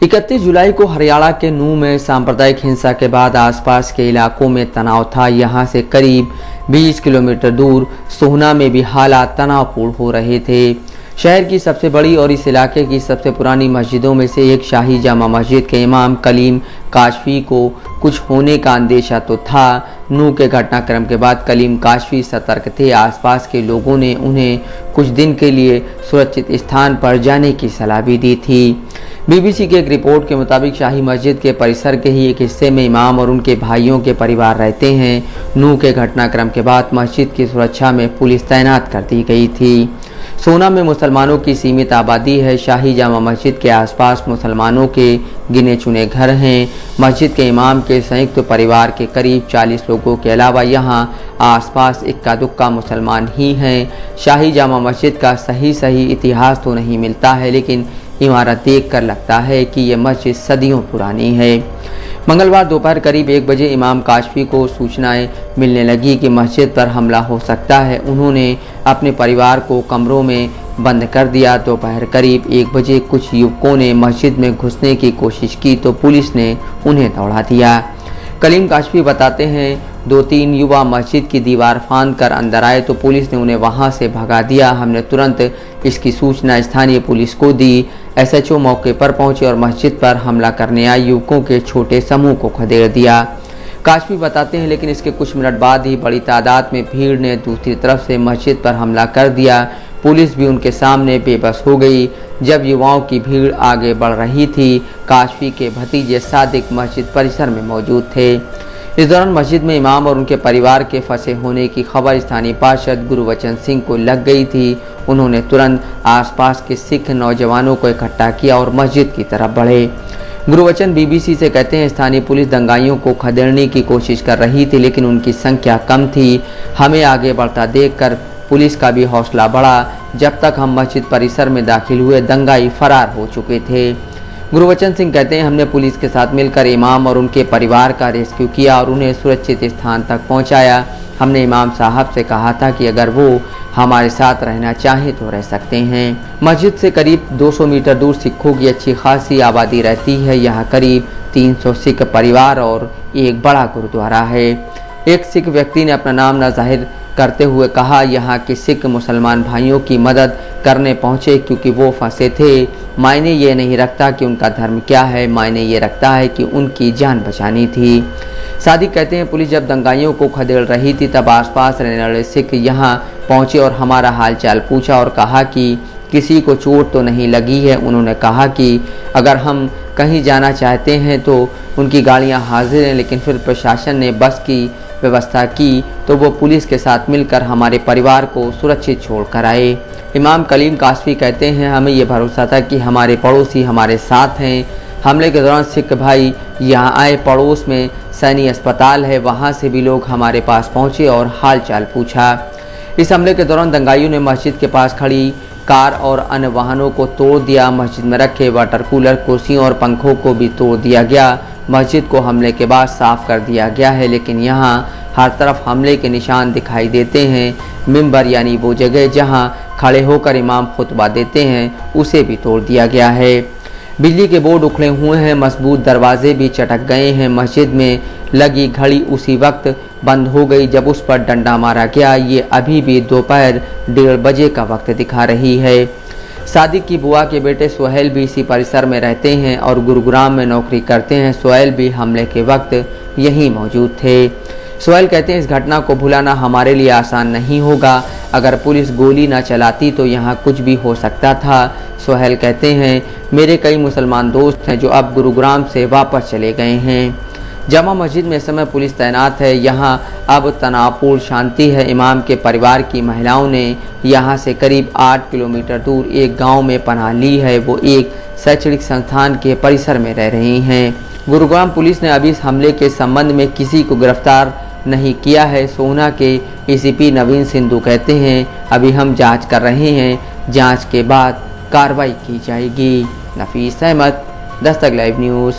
31 जुलाई को हरियाणा के नूंह में सांप्रदायिक हिंसा के बाद आसपास के इलाकों में तनाव था। यहां से करीब 20 किलोमीटर दूर सोहना में भी हालात तनावपूर्ण हो रहे थे। शहर की सबसे बड़ी और इस इलाके की सबसे पुरानी मस्जिदों में से एक शाही जामा मस्जिद के इमाम कलीम काशफी को कुछ होने का अंदेशा तो था। नूंह के घटनाक्रम के बाद कलीम काशफी सतर्क थे। आसपास के लोगों ने उन्हें कुछ दिन के लिए सुरक्षित स्थान पर जाने की सलाह भी दी थी। बीबीसी की एक रिपोर्ट के मुताबिक शाही मस्जिद के परिसर के ही एक हिस्से में इमाम और उनके भाइयों के परिवार रहते हैं। नूंह के घटनाक्रम के बाद मस्जिद की सुरक्षा में पुलिस तैनात कर दी गई थी। सोहना में मुसलमानों की सीमित आबादी है। शाही जामा मस्जिद के आसपास मुसलमानों के गिने चुने घर हैं। मस्जिद के इमाम के संयुक्त परिवार के करीब 40 लोगों के अलावा यहाँ आसपास इक्का दुक्का मुसलमान ही हैं। शाही जामा मस्जिद का सही इतिहास तो नहीं मिलता है, लेकिन इमारत देखकर लगता है कि यह मस्जिद सदियों पुरानी है। मंगलवार दोपहर करीब 1 बजे इमाम काशफी को सूचनाएं मिलने लगी कि मस्जिद पर हमला हो सकता है। उन्होंने अपने परिवार को कमरों में बंद कर दिया। दोपहर करीब 1 बजे कुछ युवकों ने मस्जिद में घुसने की कोशिश की तो पुलिस ने उन्हें दौड़ा दिया। कलीम काशफी बताते हैं, 2-3 युवा मस्जिद की दीवार फांद कर अंदर आए तो पुलिस ने उन्हें वहां से भगा दिया। हमने तुरंत इसकी सूचना स्थानीय पुलिस को दी। एसएचओ मौके पर पहुंचे और मस्जिद पर हमला करने आए युवकों के छोटे समूह को खदेड़ दिया। काशफी बताते हैं, लेकिन इसके कुछ मिनट बाद ही बड़ी तादाद में भीड़ ने दूसरी तरफ से मस्जिद पर हमला कर दिया। पुलिस भी उनके सामने बेबस हो गई। जब युवाओं की भीड़ आगे बढ़ रही थी, काशफी के भतीजे सादिक मस्जिद परिसर में मौजूद थे। इस दौरान मस्जिद में इमाम और उनके परिवार के फंसे होने की खबर स्थानीय पार्षद गुरबचन सिंह को लग गई थी। उन्होंने तुरंत आसपास के सिख नौजवानों को इकट्ठा किया और मस्जिद की तरफ बढ़े। गुरबचन बीबीसी से कहते हैं, स्थानीय पुलिस दंगाइयों को खदेड़ने की कोशिश कर रही थी, लेकिन उनकी संख्या कम थी। हमें आगे बढ़ता देखकर पुलिस का भी हौसला बढ़ा। जब तक हम मस्जिद परिसर में दाखिल हुए, दंगाई फरार हो चुके थे। गुरबचन सिंह कहते हैं, हमने पुलिस के साथ मिलकर इमाम और उनके परिवार का रेस्क्यू किया और उन्हें सुरक्षित स्थान तक पहुंचाया। हमने इमाम साहब से कहा था कि अगर वो हमारे साथ रहना चाहें तो रह सकते हैं। मस्जिद से करीब 200 मीटर दूर सिखों की अच्छी खासी आबादी रहती है। यहाँ करीब 300 सिख परिवार और एक बड़ा गुरुद्वारा है। एक सिख व्यक्ति ने अपना नाम न जाहिर करते हुए कहा, यहाँ के सिख मुसलमान भाइयों की मदद करने पहुँचे क्योंकि वो फंसे थे। मायने ये नहीं रखता कि उनका धर्म क्या है, मायने ये रखता है कि उनकी जान बचानी थी। सादिक कहते हैं, पुलिस जब दंगाइयों को खदेड़ रही थी तब आसपास रहने वाले सिख यहाँ पहुँचे और हमारा हालचाल पूछा और कहा कि किसी को चोट तो नहीं लगी है। उन्होंने कहा कि अगर हम कहीं जाना चाहते हैं तो उनकी गाड़ियाँ हाजिर हैं, लेकिन फिर प्रशासन ने बस की व्यवस्था की तो वो पुलिस के साथ मिलकर हमारे परिवार को सुरक्षित छोड़ कर आए। इमाम कलीम काशफी कहते हैं, हमें ये भरोसा था कि हमारे पड़ोसी हमारे साथ हैं। हमले के दौरान सिख भाई यहाँ आए। पड़ोस में सैनी अस्पताल है, वहाँ से भी लोग हमारे पास पहुँचे और हाल चाल पूछा। इस हमले के दौरान दंगाइयों ने मस्जिद के पास खड़ी कार और अन्य वाहनों को तोड़ दिया। मस्जिद में रखे वाटर कूलर, कुर्सियों और पंखों को भी तोड़ दिया गया। मस्जिद को हमले के बाद साफ कर दिया गया है, लेकिन यहाँ हर तरफ हमले के निशान दिखाई देते हैं। मिंबर यानी वो जगह जहाँ खड़े होकर इमाम खुतबा देते हैं, उसे भी तोड़ दिया गया है। बिजली के बोर्ड उखड़े हुए हैं, मजबूत दरवाजे भी चटक गए हैं। मस्जिद में लगी घड़ी उसी वक्त बंद हो गई जब उस पर डंडा मारा गया। ये अभी भी दोपहर 1:30 बजे का वक्त दिखा रही है। सादिक की बुआ के बेटे सुहेल भी इसी परिसर में रहते हैं और गुरुग्राम में नौकरी करते हैं। सुहेल भी हमले के वक्त यहीं मौजूद थे। सुहेल कहते हैं, इस घटना को भुलाना हमारे लिए आसान नहीं होगा। अगर पुलिस गोली न चलाती तो यहाँ कुछ भी हो सकता था। सुहेल कहते हैं, मेरे कई मुसलमान दोस्त हैं जो अब गुरुग्राम से वापस चले गए हैं। जामा मस्जिद में इस समय पुलिस तैनात है। यहाँ अब तनावपूर्ण शांति है। इमाम के परिवार की महिलाओं ने यहाँ से करीब 8 किलोमीटर दूर एक गांव में पनाह ली है। वो एक शैक्षणिक संस्थान के परिसर में रह रही हैं। गुरुग्राम पुलिस ने अभी इस हमले के संबंध में किसी को गिरफ्तार नहीं किया है। सोहना के एसीपी नवीन सिंधु कहते हैं, अभी हम जाँच कर रहे हैं, जाँच के बाद कार्रवाई की जाएगी। नफीस अहमद, दस्तक लाइव न्यूज़।